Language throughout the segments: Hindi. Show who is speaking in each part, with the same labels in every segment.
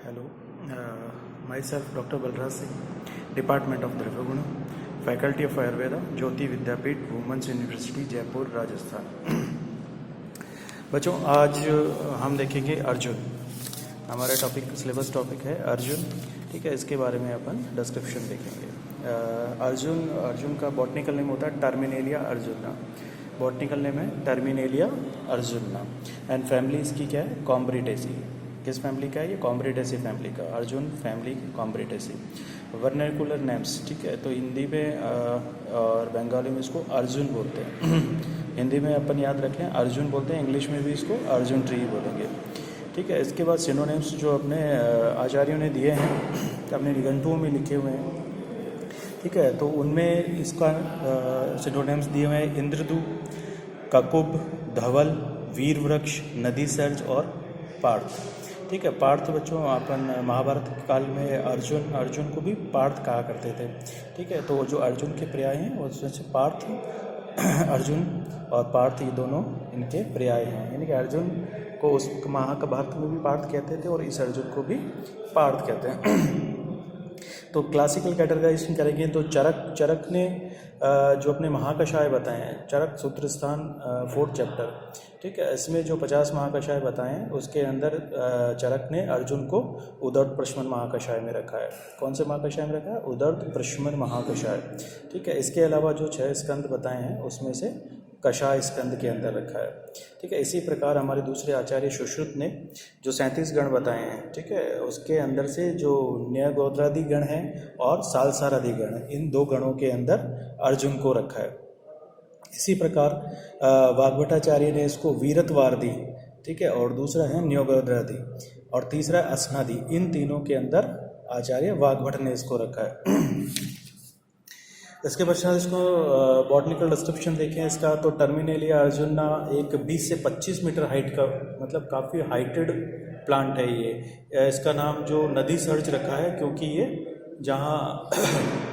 Speaker 1: Hello, myself Dr. Balraj Singh, Department of Drvaguna, Faculty of Ayurveda, Jyoti Vidyapeeth, women's university Jaipur, Rajasthan. बच्चों, आज हम देखेंगे अर्जुन। हमारा टॉपिक सिलेबस टॉपिक है अर्जुन। ठीक है, इसके बारे में अपन डिस्क्रिप्शन देखेंगे। अर्जुन का बॉटनिकल नेम होता है टर्मिनेलिया अर्जुना। बॉटनिकल नेम है टर्मिनेलिया अर्जुना एंड फैमिली इसकी क्या है? कॉम्ब्रिटेसी। किस फैमिली का है ये? कॉम्ब्रिटेसी फैमिली का। अर्जुन फैमिली कॉम्ब्रिटेसी। वर्नाकुलर नेम्स, ठीक है, तो हिंदी में और बंगाली में इसको अर्जुन बोलते हैं। हिंदी में अपन याद रखें अर्जुन बोलते हैं, इंग्लिश में भी इसको अर्जुन ट्री बोलेंगे। ठीक है, इसके बाद सिनोनिम्स जो अपने आचार्यों ने दिए हैं, अपने निघंटुओं में लिखे हुए हैं। ठीक है, तो उनमें इसका सिनोनिम्स दिए हुए हैं इंद्रदू, ककुब, धवल, वीर वृक्ष, नदी सर्ज और पार्थ। ठीक है, पार्थ बच्चों अपन महाभारत काल में अर्जुन को भी पार्थ कहा करते थे। ठीक है, तो जो अर्जुन के पर्याय हैं उसमें से पार्थ, अर्जुन और पार्थ ये दोनों इनके पर्याय हैं। यानी कि अर्जुन को उस महाभारत में भी पार्थ कहते थे और इस अर्जुन को भी पार्थ कहते हैं। तो क्लासिकल कैटेगराइजेशन करेंगे तो चरक ने जो अपने महाकषाय बताए हैं, चरक सूत्रस्थान 4th चैप्टर, ठीक है, इसमें जो 50 महाकषाय बताए हैं उसके अंदर चरक ने अर्जुन को उदर्त प्रशमन महाकषाय में रखा है। कौन से महाकषाय में रखा है? उदर्त प्रशमन महाकषाय। ठीक है, इसके अलावा जो 6 स्कंद बताए हैं उसमें से कषाय स्कंद के अंदर रखा है। ठीक है, इसी प्रकार हमारे दूसरे आचार्य सुश्रुत ने जो 37 गण बताए हैं, ठीक है, उसके अंदर से जो न्यायगोत्रादि गण हैं और सालसारादि गण, इन 2 गणों के अंदर अर्जुन को रखा है। इसी प्रकार वाग्भटाचार्य ने इसको वीरत्वार्दी, ठीक है, और दूसरा है न्योगोत्रादि और तीसरा असनादि, इन तीनों के अंदर आचार्य वाग्भट ने इसको रखा है। इसके पश्चात इसको बॉटनिकल डिस्क्रिप्शन देखें इसका, तो टर्मिनेलिया अर्जुना एक 20 से 25 मीटर हाइट का, मतलब काफ़ी हाइटेड प्लांट है ये। इसका नाम जो नदी सर्च रखा है क्योंकि ये जहाँ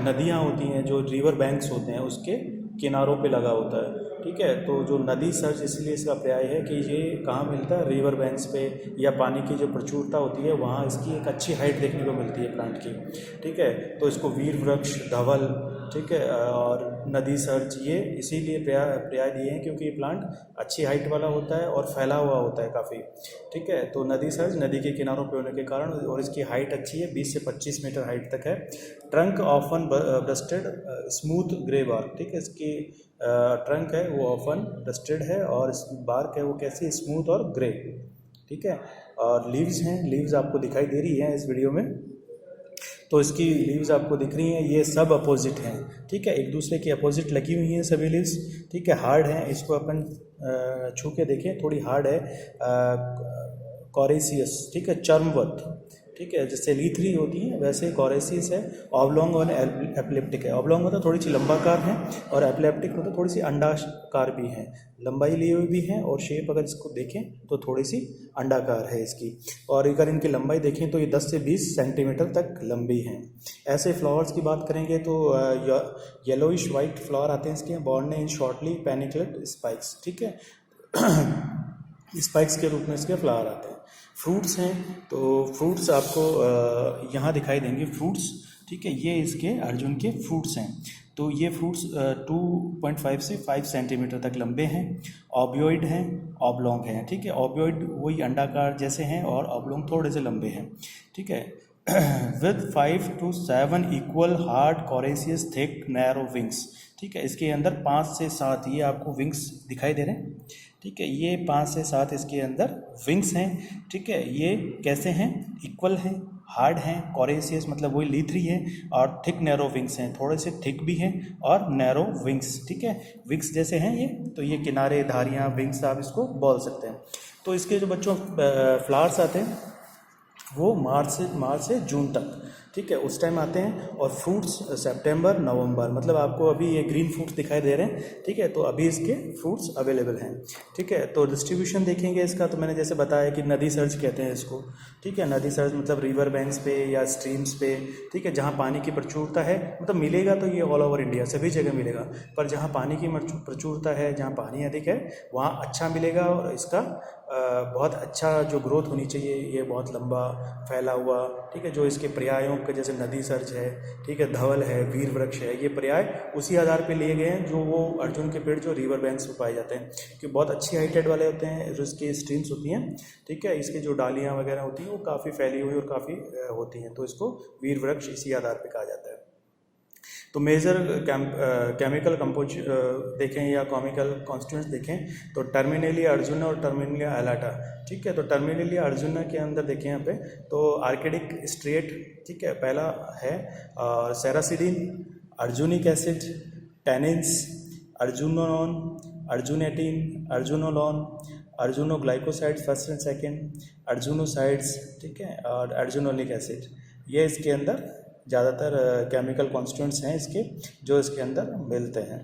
Speaker 1: नदियाँ होती हैं, जो रिवर बैंक्स होते हैं, उसके किनारों पे लगा होता है। ठीक है, तो जो नदी सर्च इसलिए इसका पर्याय है कि ये कहाँ मिलता है? रिवर बैंक्स पे, या पानी की जो प्रचुरता होती है वहाँ इसकी एक अच्छी हाइट देखने को मिलती है प्लांट की। ठीक है, तो इसको वीर वृक्ष, धवल, ठीक है, और नदी सर्च ये इसीलिए पर्याय दिए हैं क्योंकि ये प्लांट अच्छी हाइट वाला होता है और फैला हुआ होता है काफ़ी। ठीक है, तो नदी सर्च नदी के किनारों पे होने के कारण, और इसकी हाइट अच्छी है, 20 से 25 मीटर हाइट तक है। Trunk often buttressed, smooth grey bark. ठीक है, इसकी ट्रंक है वो ऑफन ब्रस्टेड है और बार्क है वो कैसी? स्मूथ और ग्रे। ठीक है, और लीव्स हैं, लीव्स आपको दिखाई दे रही हैं इस वीडियो में, तो इसकी लीव्स आपको दिख रही हैं, ये सब अपोजिट हैं। ठीक है, एक दूसरे के अपोजिट लगी हुई हैं सभी लीव्स। ठीक है, हार्ड हैं, इसको अपन छू के देखें, थोड़ी हार्ड है, कॉरेसियस, ठीक है, चर्मवत। ठीक है, जैसे लीथरी होती है वैसे कॉरेसियस है। ऑब्लोंग और एपिलेप्टिक है। ऑब्लोंग होता थोड़ी सी लंबाकार है और एपिलेप्टिक होता थोड़ी सी अंडाकार भी है, लंबाई ली हुई भी है और शेप अगर इसको देखें तो थोड़ी सी अंडाकार है इसकी। और अगर इनकी लंबाई देखें तो ये 10 से 20 सेंटीमीटर तक लंबी हैं। ऐसे फ्लावर्स की बात करेंगे तो येलोइश वाइट फ्लावर आते हैं इसके, बॉर्न इन शॉर्टली पेनिकलेट स्पाइक्स। ठीक है, स्पाइक्स के रूप में इसके फ्लावर आते हैं। फ्रूट्स हैं, तो फ्रूट्स आपको यहाँ दिखाई देंगे फ्रूट्स। ठीक है, ये इसके अर्जुन के फ्रूट्स हैं। तो ये फ्रूट्स 2.5 से 5 सेंटीमीटर तक लंबे हैं, ऑबियोइड हैं, ऑब्लोंग हैं। ठीक है, ऑबियोइड वही अंडाकार जैसे हैं और ऑब्लोंग थोड़े से लंबे हैं। ठीक है, with 5 to 7 equal hard coriaceous thick narrow wings. ठीक है, इसके अंदर 5 से 7 ये आपको विंग्स दिखाई दे रहे हैं। ठीक है, ये 5 से 7 इसके अंदर विंग्स हैं। ठीक है, ये कैसे हैं? इक्वल हैं, हार्ड हैं, कॉरेसियस मतलब वही लीथरी है, और थिक नैरो विंग्स हैं, थोड़े से थिक भी हैं और नैरो विंग्स। ठीक है, विंग्स जैसे हैं ये, तो ये किनारे, धारियाँ, विंग्स आप इसको बोल सकते हैं। तो इसके जो बच्चों फ्लावर्स आते हैं वो मार्च से जून तक, ठीक है, उस टाइम आते हैं। और फ्रूट्स सितंबर नवंबर, मतलब आपको अभी ये ग्रीन फ्रूट्स दिखाई दे रहे हैं, ठीक है, तो अभी इसके फ्रूट्स अवेलेबल हैं। ठीक है, तो डिस्ट्रीब्यूशन देखेंगे इसका, तो मैंने जैसे बताया कि नदी सर्ज कहते हैं इसको। ठीक है, नदी सर्ज मतलब रिवर बैंक्स पे या स्ट्रीम्स पे, ठीक है, जहाँ पानी की प्रचुरता है, मतलब मिलेगा तो ये ऑल ओवर इंडिया सभी जगह मिलेगा, पर जहाँ पानी की प्रचुरता है, जहाँ पानी अधिक है, वहाँ अच्छा मिलेगा। और इसका बहुत अच्छा जो ग्रोथ होनी चाहिए, ये बहुत लंबा फैला हुआ, ठीक है, जो इसके पर्यायों के जैसे नदी सर्ज है, ठीक है, धवल है, वीर वृक्ष है, ये पर्याय उसी आधार पे लिए गए हैं जो वो अर्जुन के पेड़ जो रिवर बैंक्स में पाए जाते हैं, कि बहुत अच्छी हाइटेड वाले होते हैं, जो इसकी स्ट्रीम्स होती हैं, ठीक है, इसके जो डालियाँ वगैरह होती हैं वो काफ़ी फैली हुई और काफ़ी होती हैं, तो इसको वीर वृक्ष इसी आधार पर कहा जाता है। तो मेजर केमिकल कंपोज देखें या केमिकल कॉन्स्टिट्यूएंट्स देखें, तो टर्मिनली अर्जुन और टर्मिनली एलाटा, ठीक है, तो टर्मिनली अर्जुन के अंदर देखें यहाँ पे, तो आर्किडिक स्ट्रेट, ठीक है, पहला है, और सेरासिडिन, arjunic acid, tannins, arjunone, arjunetin, arjunolone, arjunoglycosides first and second, arjunosides, ठीक है, और अर्जुनोलिक एसिड, ये इसके अंदर ज़्यादातर केमिकल कॉन्स्टिट्यूएंट्स हैं इसके, जो इसके अंदर मिलते हैं।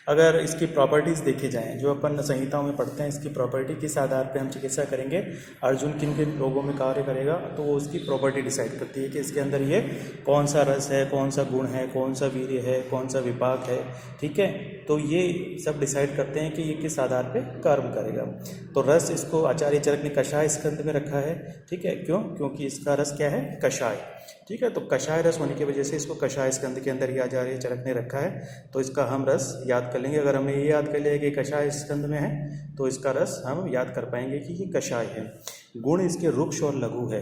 Speaker 1: अगर इसकी प्रॉपर्टीज़ देखी जाएँ, जो अपन संहिताओं में पढ़ते हैं, इसकी प्रॉपर्टी किस आधार पे हम चिकित्सा करेंगे, अर्जुन किन किन रोगों में कार्य करेगा, तो वो उसकी प्रॉपर्टी डिसाइड करती है कि इसके अंदर ये कौन सा रस है, कौन सा गुण है, कौन सा वीर्य है, कौन सा विपाक है, ठीक है, तो ये सब डिसाइड करते हैं कि ये किस आधार पे कर्म करेगा। तो रस इसको आचार्य चरक ने कषाय स्कंद में रखा है, ठीक है, क्यों, क्योंकि इसका रस क्या है, कषाय, ठीक है, तो कषाय रस होने की वजह से इसको कषाय स्कंद के अंदर ही आचार्य चरक ने रखा है, तो इसका हम रस याद कर लेंगे। अगर हमने ये याद कर लिया कि कषाय स्कंद में है, तो इसका रस हम याद कर पाएंगे कि ये कषाय है। गुण इसके रुक्ष और लघु है।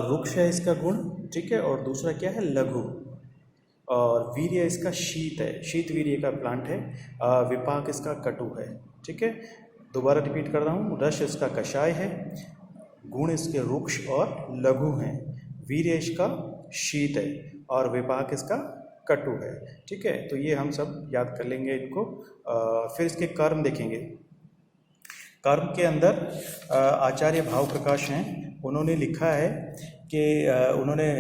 Speaker 1: रुक्ष है इसका गुण, ठीक है, और दूसरा क्या है, लघु। और वीर्य इसका शीत है, शीत वीर्य का प्लांट है। विपाक इसका कटु है, ठीक है, दोबारा रिपीट कर रहा हूँ, रस इसका कषाय है, गुण इसके रुक्ष और लघु हैं, वीर्य इसका शीत है, और विपाक इसका कटु है, ठीक है, तो ये हम सब याद कर लेंगे इनको। फिर इसके कर्म देखेंगे। कर्म के अंदर आचार्य भाव प्रकाश हैं, उन्होंने लिखा है कि उन्होंने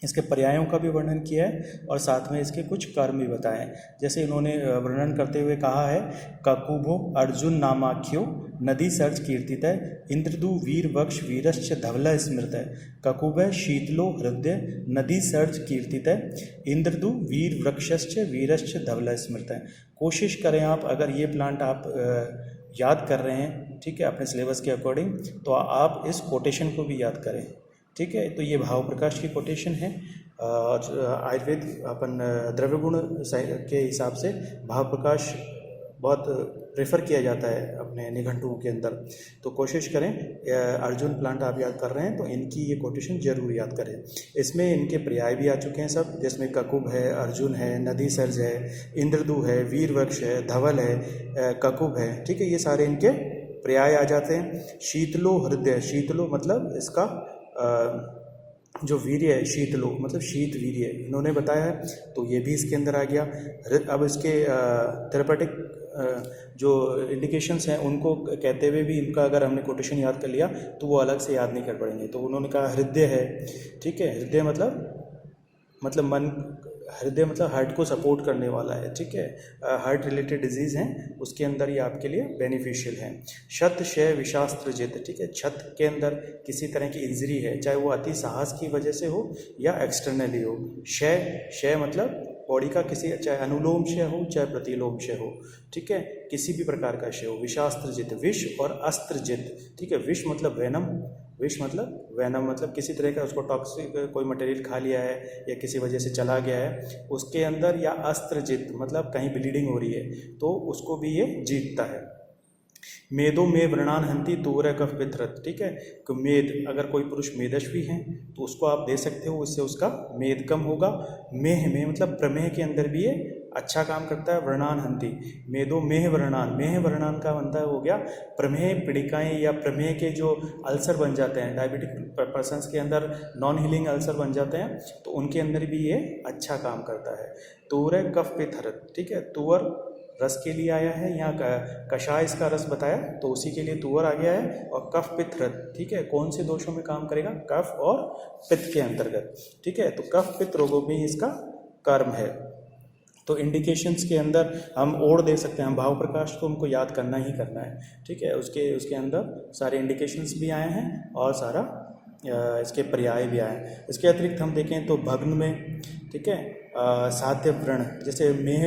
Speaker 1: इसके पर्यायों का भी वर्णन किया है और साथ में इसके कुछ कर्म भी बताए हैं। जैसे इन्होंने वर्णन करते हुए कहा है, ककुभो अर्जुन नामाख्यो नदी सर्ज कीर्तितः, इंद्रदु वीर वक्ष वीरश्च धवल स्मृतः, ककुभ शीतलो हृदय नदी सर्ज कीर्तितः, इंद्रदु वीर वृक्षश्च वीरश्च धवल स्मृतः। कोशिश करें आप, अगर ये प्लांट आप याद कर रहे हैं, ठीक है, अपने सिलेबस के अकॉर्डिंग, तो आप इस कोटेशन को भी याद करें, ठीक है। तो ये भाव प्रकाश की कोटेशन है। आयुर्वेद अपन द्रव्य गुण के हिसाब से भाव प्रकाश बहुत प्रेफर किया जाता है अपने निघंटुओं के अंदर। तो कोशिश करें, अर्जुन प्लांट आप याद कर रहे हैं तो इनकी ये कोटेशन जरूर याद करें। इसमें इनके पर्याय भी आ चुके हैं सब, जिसमें ककुभ है, अर्जुन है, नदी सर्ज है, इंद्रदु है, वीर वृक्ष है, धवल है, ककुभ है, ठीक है, ये सारे इनके पर्याय आ जाते हैं। शीतलो हृदय, शीतलो मतलब इसका जो वीर्य है, शीतलो मतलब शीत वीर्य इन्होंने बताया है, तो ये भी इसके अंदर आ गया। अब इसके थेरेपेटिक जो इंडिकेशंस हैं उनको कहते हुए भी इनका अगर हमने कोटेशन याद कर लिया तो वो अलग से याद नहीं कर पड़ेंगे। तो उन्होंने कहा हृदय है, ठीक है, हृदय मतलब मन, हृदय मतलब हार्ट को सपोर्ट करने वाला है, ठीक है, हार्ट रिलेटेड डिजीज़ हैं उसके अंदर ये आपके लिए बेनिफिशियल है। क्षत क्षय विशास्त्र जित, ठीक है, क्षत के अंदर किसी तरह की इंजरी है, चाहे वो अति साहस की वजह से हो या एक्सटर्नली हो। क्षय मतलब बॉडी का किसी, चाहे अनुलोम क्षय हो चाहे प्रतिलोम क्षय हो, ठीक है, किसी भी प्रकार का क्षय हो। विशास्त्र जित, विष और अस्त्र जित, ठीक है, विष मतलब वेनम, विष मतलब वैनम मतलब किसी तरह का उसको टॉक्सिक कोई मटेरियल खा लिया है या किसी वजह से चला गया है उसके अंदर, या अस्त्रजित मतलब कहीं ब्लीडिंग हो रही है तो उसको भी ये जीतता है। मेदो में व्रणान हंती तोर कफ पितरत, ठीक है, तो मेद, अगर कोई पुरुष मेदस्वी हैं तो उसको आप दे सकते हो, उससे उसका मेद कम होगा। मेह में मतलब प्रमेह के अंदर भी ये अच्छा काम करता है। व्रणान हंती, मेदो मेह व्रणान, मेह व्रणान का बनता हो गया प्रमेह पीड़िकाएँ या प्रमेह के जो अल्सर बन जाते हैं, डायबिटिक पर्सन्स के अंदर नॉन हीलिंग अल्सर बन जाते हैं तो उनके अंदर भी ये अच्छा काम करता है। तोर कफ पितरत, ठीक है, तुअर रस के लिए आया है, यहाँ कषाय इसका रस बताया तो उसी के लिए तुअर आ गया है। और कफ पित्त रत, ठीक है, कौन से दोषों में काम करेगा? कफ और पित्त के अंतर्गत, ठीक है। तो कफ पित्त रोगों में इसका कर्म है। तो इंडिकेशंस के अंदर हम ओढ़ दे सकते हैं, हम भाव प्रकाश तो हमको याद करना ही करना है, ठीक है। उसके अंदर सारे इंडिकेशंस भी आए हैं और सारा इसके पर्याय भी आए हैं। इसके अतिरिक्त हम देखें तो भग्न में, ठीक है, साध्य व्रण, जैसे मेह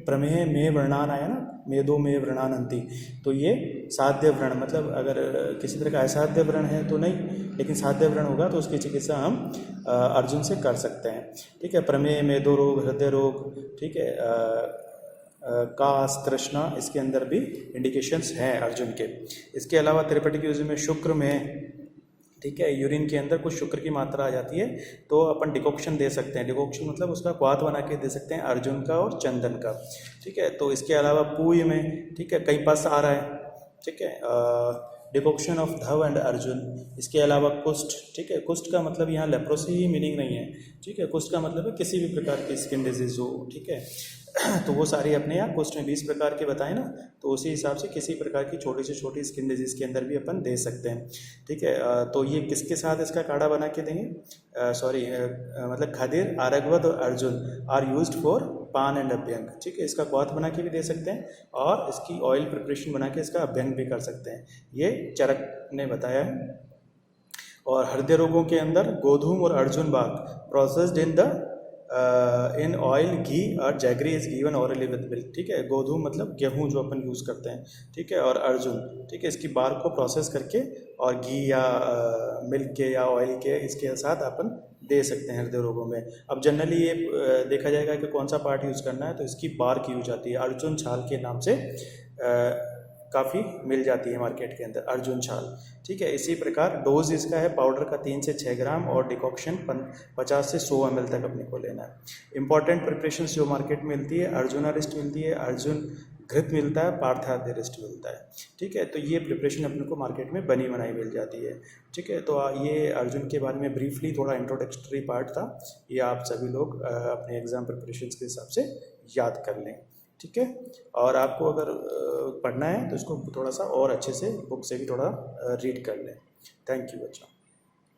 Speaker 1: प्रमेह में वर्णान आया ना, मेदो में व्रणानंती, तो ये साध्य व्रण, मतलब अगर किसी तरह का असाध्य व्रण है तो नहीं, लेकिन साध्य व्रण होगा तो उसकी चिकित्सा हम अर्जुन से कर सकते हैं, ठीक है। प्रमेह, मेदो रोग, हृदय रोग, ठीक है, कास, तृष्णा, इसके अंदर भी इंडिकेशंस हैं अर्जुन के। इसके अलावा थेरेपेटिक यूज में शुक्र में, ठीक है, यूरिन के अंदर कुछ शुक्र की मात्रा आ जाती है तो अपन डिकॉक्शन दे सकते हैं। डिकॉक्शन मतलब उसका क्वाथ बना के दे सकते हैं, अर्जुन का और चंदन का, ठीक है। तो इसके अलावा पूय में, ठीक है, कहीं पस आ रहा है, ठीक है, decoction of Dhav and Arjun. इसके अलावा कुष्ठ, ठीक है, कुष्ठ का मतलब यहाँ लेप्रोसी ही मीनिंग नहीं है, ठीक है। कुष्ठ का मतलब है किसी भी प्रकार की स्किन डिजीज हो, ठीक है। तो वो सारी अपने यहाँ कुष्ठ में 20 प्रकार के बताए ना, तो उसी हिसाब से किसी प्रकार की छोटी से छोटी स्किन डिजीज़ के अंदर भी अपन दे सकते हैं, ठीक है। तो ये किसके साथ इसका काढ़ा बना के देंगे? मतलब खदिर, आरगवद और अर्जुन आर यूज्ड फॉर पान एंड अभ्यंग, ठीक है। इसका क्वाथ बना के भी दे सकते हैं और इसकी ऑयल प्रिपरेशन बना के इसका अभ्यंग भी कर सकते हैं, ये चरक ने बताया है। और हृदय रोगों के अंदर गोधूम और अर्जुन बाग प्रोसेस्ड इन ऑयल, घी और jaggery is given hourly with milk, ठीक है। गोधूम मतलब गेहूं जो अपन यूज़ करते हैं, ठीक है, और अर्जुन, ठीक है, इसकी बार को प्रोसेस करके और घी या मिल्क के या ऑयल के इसके साथ अपन दे सकते हैं हृदय रोगों में। अब जनरली ये देखा जाएगा कि कौन सा पार्ट यूज़ करना है, तो इसकी बार की यूज आती है, अर्जुन छाल के नाम से काफ़ी मिल जाती है मार्केट के अंदर, अर्जुन छाल, ठीक है। इसी प्रकार डोज इसका है पाउडर का 3 से 6 ग्राम और डिकॉक्शन 50 से 100 ml तक अपने को लेना है। इंपॉर्टेंट प्रिपरेशंस जो मार्केट में मिलती है, अर्जुनारिस्ट मिलती है, अर्जुन घृत मिलता है, पार्थादिरिस्ट मिलता है, ठीक है। तो ये प्रिपरेशन अपने को मार्केट में बनी बनाई मिल जाती है, ठीक है। तो ये अर्जुन के बारे में ब्रीफली थोड़ा इंट्रोडक्टरी पार्ट था, ये आप सभी लोग अपने एग्ज़ाम प्रिपरेशंस के हिसाब से याद कर लें, ठीक है। और आपको अगर पढ़ना है तो इसको थोड़ा सा और अच्छे से बुक से भी थोड़ा रीड कर लें। थैंक यू बच्चों।